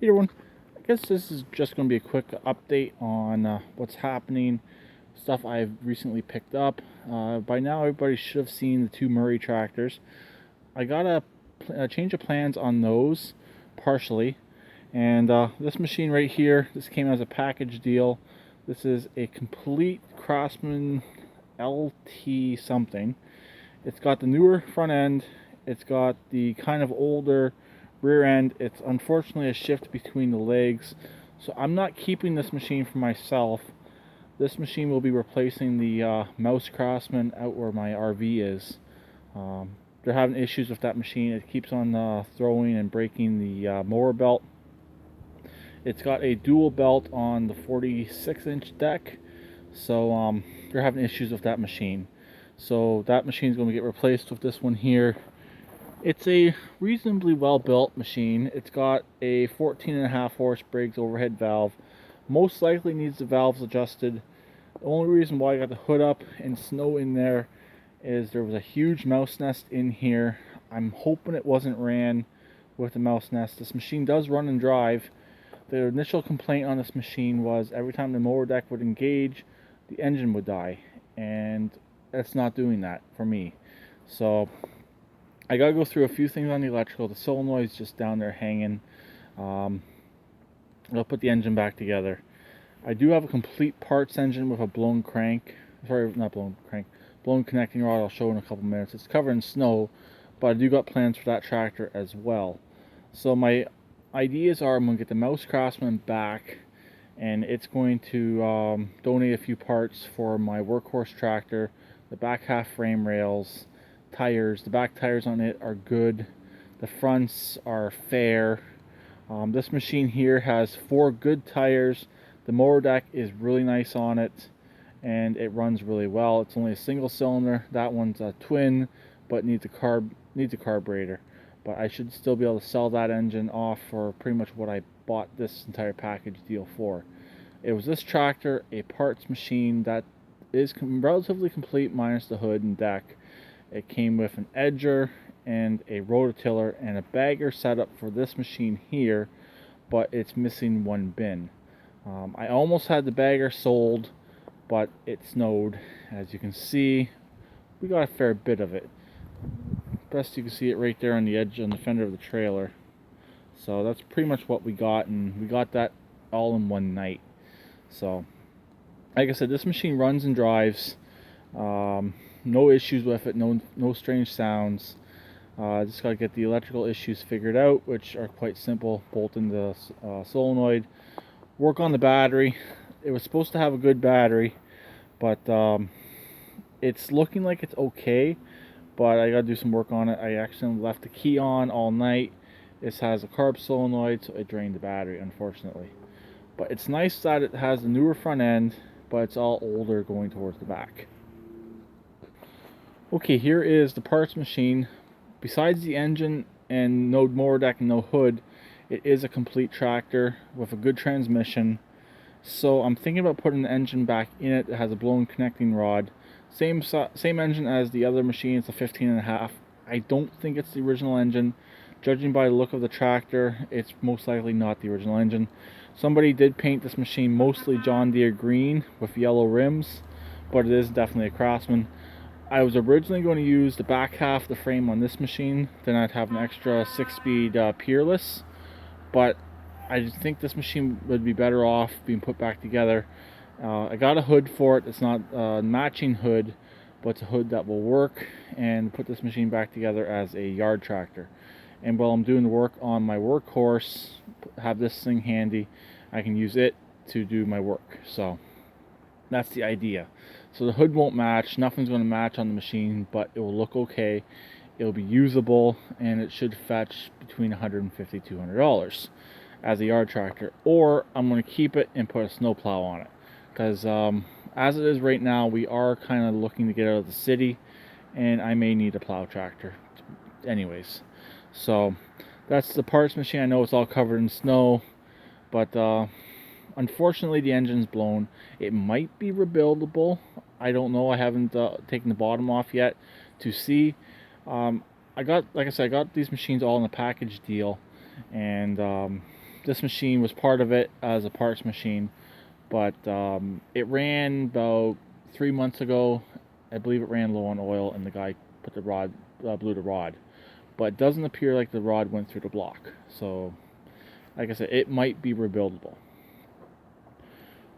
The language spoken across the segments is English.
Hey everyone, I guess this is just going to be a quick update on what's happening, stuff I've recently picked up. By now everybody should have seen the two Murray tractors. I got a change of plans on those, partially, and this machine right here, this came as a package deal. This is a complete Craftsman LT something. It's got the newer front end, it's got the kind of older rear end. It's unfortunately a shift between the legs, so I'm not keeping this machine for myself. This machine will be replacing the Mouse Craftsman out where my RV is. They're having issues with that machine. It keeps on throwing and breaking the mower belt. It's got a dual belt on the 46-inch deck, so they're having issues with that machine. So that machine is going to get replaced with this one here. It's a reasonably well built machine. It's got a 14.5 horse Briggs overhead valve. Most likely needs the valves adjusted. The only reason why I got the hood up and snow in there is there was a huge mouse nest in here. I'm hoping it wasn't ran with the mouse nest. This machine does run and drive. The initial complaint on this machine was every time the mower deck would engage, the engine would die, and it's not doing that for me. So I gotta go through a few things on the electrical. The solenoid's just down there hanging. I'll put the engine back together. I do have a complete parts engine with a blown crank. Sorry, not blown crank. Blown connecting rod. I'll show in a couple minutes. It's covered in snow, but I do got plans for that tractor as well. So my ideas are I'm gonna get the Mouse Craftsman back, and it's going to donate a few parts for my workhorse tractor, the back half frame rails, tires. The back tires on it are good. The fronts are fair. This machine here has 4 good tires. The mower deck is really nice on it, and it runs really well. It's only a single cylinder. That one's a twin, but needs a carburetor. But I should still be able to sell that engine off for pretty much what I bought this entire package deal for. It was this tractor, a parts machine that is relatively complete minus the hood and deck. It came with an edger and a rototiller and a bagger setup for this machine here, but it's missing one bin. I almost had the bagger sold, but it snowed. As you can see, we got a fair bit of it. Best you can see it right there on the edge on the fender of the trailer. So that's pretty much what we got, and we got that all in one night. So like I said, this machine runs and drives. No issues with it, no strange sounds. Just gotta get the electrical issues figured out, which are quite simple. Bolt in the solenoid, work on the battery. It was supposed to have a good battery, but it's looking like it's okay, but I gotta do some work on it. I accidentally left the key on all night. This has a carb solenoid, so it drained the battery, unfortunately. But it's nice that it has the newer front end, but it's all older going towards the back. Okay, here is the parts machine. Besides the engine and no mower deck and no hood, it is a complete tractor with a good transmission. So I'm thinking about putting the engine back in it. It has a blown connecting rod. Same engine as the other machine. It's a 15.5. I don't think it's the original engine. Judging by the look of the tractor, it's most likely not the original engine. Somebody did paint this machine mostly John Deere green with yellow rims, but it is definitely a Craftsman. I was originally going to use the back half of the frame on this machine, then I'd have an extra 6-speed Peerless, but I just think this machine would be better off being put back together. I got a hood for it. It's not a matching hood, but it's a hood that will work, and put this machine back together as a yard tractor. And while I'm doing the work on my workhorse, have this thing handy, I can use it to do my work. So that's the idea. So the hood won't match, nothing's going to match on the machine, but it will look okay. It will be usable, and it should fetch between $150 to $200 as a yard tractor. Or I'm going to keep it and put a snowplow on it, because as it is right now, we are kind of looking to get out of the city, and I may need a plow tractor anyways. So that's the parts machine. I know it's all covered in snow, but unfortunately the engine's blown. It might be rebuildable. I don't know. I haven't taken the bottom off yet to see. Like I said, I got these machines all in a package deal, and This machine was part of it as a parts machine, but it ran about 3 months ago. I believe it ran low on oil, and the guy put the rod, blew the rod. But it doesn't appear like the rod went through the block. So, like I said, it might be rebuildable.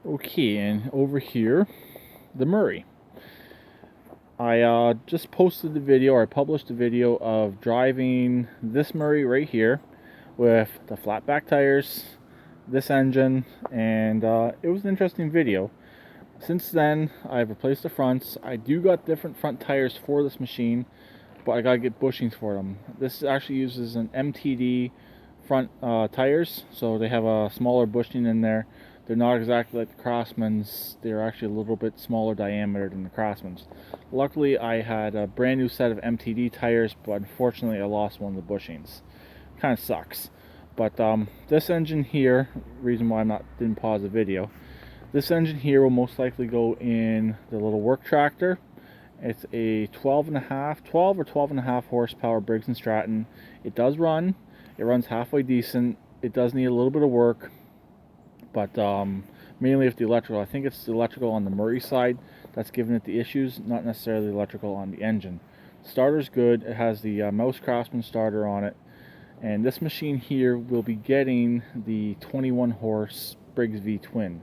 Okay, and over here, the Murray. I just posted the video, or I published a video of driving this Murray right here with the flat back tires, this engine, and it was an interesting video. Since then, I've replaced the fronts. I do got different front tires for this machine, but I gotta get bushings for them. This actually uses an MTD front tires, so they have a smaller bushing in there. They're not exactly like the Craftsman's. They're actually a little bit smaller diameter than the Craftsman's. Luckily, I had a brand new set of MTD tires, but unfortunately I lost one of the bushings. Kind of sucks. But this engine here, reason why didn't pause the video, this engine here will most likely go in the little work tractor. It's a 12 or 12 and a half horsepower Briggs & Stratton. It does run. It runs halfway decent. It does need a little bit of work, but mainly with the electrical. I think it's the electrical on the Murray side that's giving it the issues, not necessarily the electrical on the engine. Starter's good. It has the Mouse Craftsman starter on it, and this machine here will be getting the 21 horse Briggs V twin,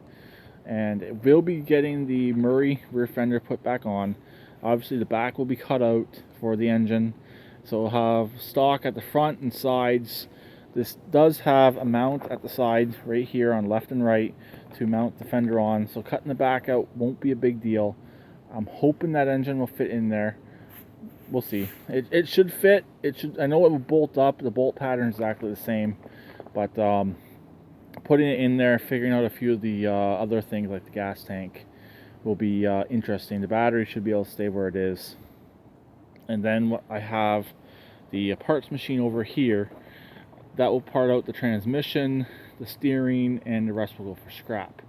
and it will be getting the Murray rear fender put back on. Obviously the back will be cut out for the engine, so we'll have stock at the front and sides. This does have a mount at the side right here on left and right to mount the fender on, so cutting the back out won't be a big deal. I'm hoping that engine will fit in there. We'll see. It should fit. It should. I know it will bolt up. The bolt pattern is exactly the same, but putting it in there, figuring out a few of the other things like the gas tank will be interesting. The battery should be able to stay where it is. And then I have the parts machine over here that will part out the transmission, the steering, and the rest will go for scrap.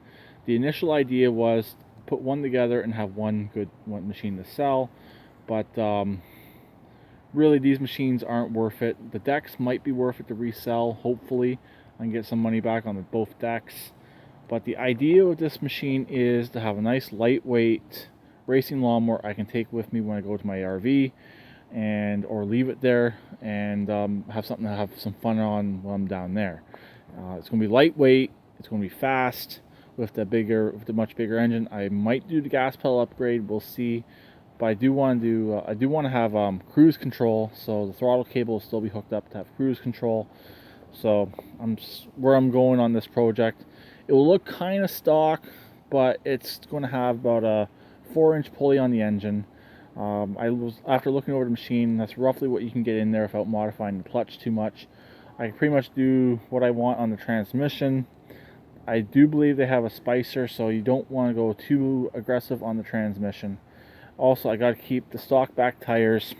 The initial idea was put one together and have one machine to sell, but really these machines aren't worth it. The decks might be worth it to resell, hopefully I can get some money back on both decks. But the idea with this machine is to have a nice lightweight racing lawnmower I can take with me when I go to my RV, or leave it there and have something to have some fun on while I'm down there. It's going to be lightweight. It's going to be fast with the much bigger engine. I might do the gas pedal upgrade. We'll see. But I do want to have cruise control, so the throttle cable will still be hooked up to have cruise control. So where I'm going on this project. It will look kind of stock, but it's going to have about a 4-inch pulley on the engine. After looking over the machine, that's roughly what you can get in there without modifying the clutch too much. I can pretty much do what I want on the transmission. I do believe they have a spicer, so you don't want to go too aggressive on the transmission. Also, I got to keep the stock back tires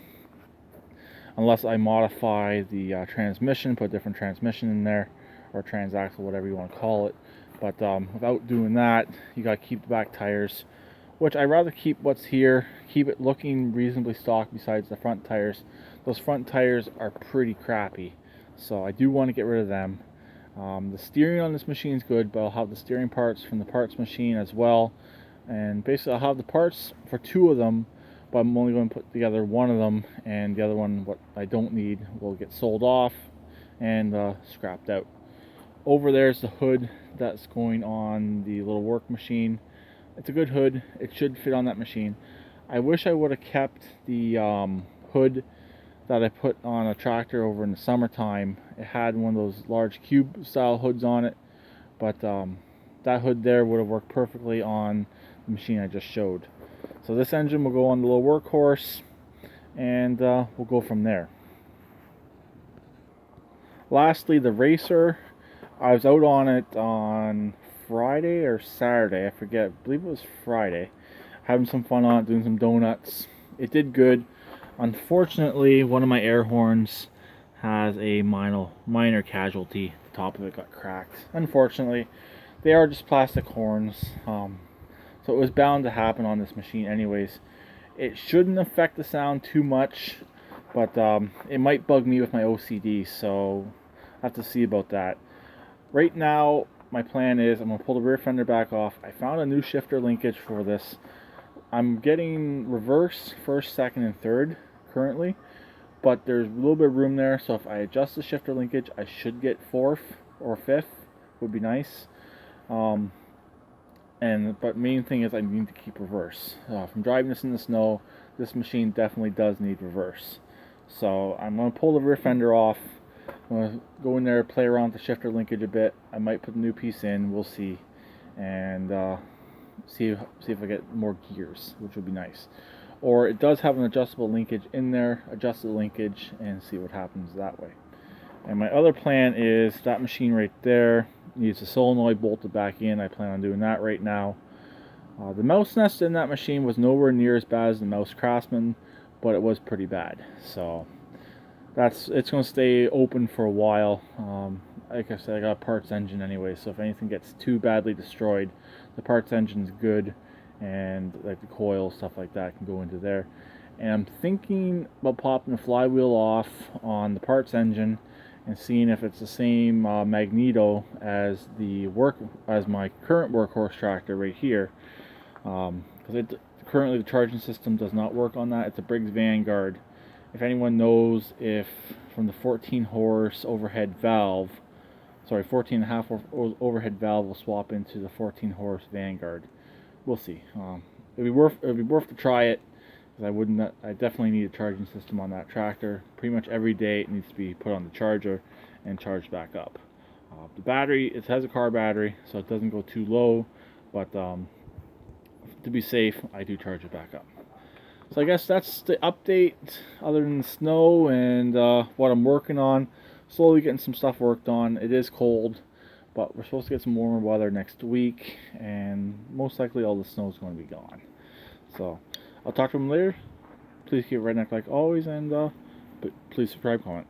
unless I modify the transmission, put a different transmission in there, or transaxle, whatever you want to call it. But without doing that, you got to keep the back tires, which I'd rather keep what's here, keep it looking reasonably stock besides the front tires. Those front tires are pretty crappy, so I do want to get rid of them. The steering on this machine is good, but I'll have the steering parts from the parts machine as well. And basically I'll have the parts for 2 of them, but I'm only going to put together one of them, and the other one, what I don't need, will get sold off and scrapped out. Over there's the hood that's going on the little work machine. It's a good hood. It should fit on that machine. I wish I would have kept the hood that I put on a tractor over in the summertime. It had one of those large cube style hoods on it, but that hood there would have worked perfectly on the machine I just showed. So this engine will go on the little workhorse, and we'll go from there. Lastly, the Racer. I was out on it on Friday or Saturday, I forget. I believe it was Friday. Having some fun on it, doing some donuts. It did good. Unfortunately, one of my air horns has a minor casualty. The top of it got cracked. Unfortunately, they are just plastic horns, so it was bound to happen on this machine anyways. It shouldn't affect the sound too much, but it might bug me with my OCD, so I have to see about that. right now my plan is I'm going to pull the rear fender back off. I found a new shifter linkage for this. I'm getting reverse, first, second, and third currently, but there's a little bit of room there, so if I adjust the shifter linkage, I should get fourth or fifth, would be nice. But main thing is I need to keep reverse. From driving this in the snow, this machine definitely does need reverse. So I'm going to pull the rear fender off. I'm going to go in there, play around with the shifter linkage a bit. I might put a new piece in, we'll see. And see if I get more gears, which would be nice. Or it does have an adjustable linkage in there, adjust the linkage and see what happens that way. And my other plan is that machine right there needs a solenoid bolted back in. I plan on doing that right now. The mouse nest in that machine was nowhere near as bad as the Mouse Craftsman, but it was pretty bad. So it's going to stay open for a while. Like I said, I got a parts engine anyway, so if anything gets too badly destroyed, the parts engine's good, and like the coil, stuff like that, can go into there. And I'm thinking about popping the flywheel off on the parts engine and seeing if it's the same magneto as my current workhorse tractor right here, because currently the charging system does not work on that. It's a Briggs Vanguard. If anyone knows if from the 14 horse overhead valve, 14.5 overhead valve will swap into the 14 horse Vanguard, we'll see. It'd be worth to try it, because I definitely need a charging system on that tractor. Pretty much every day it needs to be put on the charger and charged back up. The battery, it has a car battery, so it doesn't go too low, but to be safe, I do charge it back up. So I guess that's the update, other than the snow and what I'm working on. Slowly getting some stuff worked on. It is cold, but we're supposed to get some warmer weather next week, and most likely all the snow is going to be gone. So I'll talk to them later. Please keep redneck like always, and please subscribe, comment.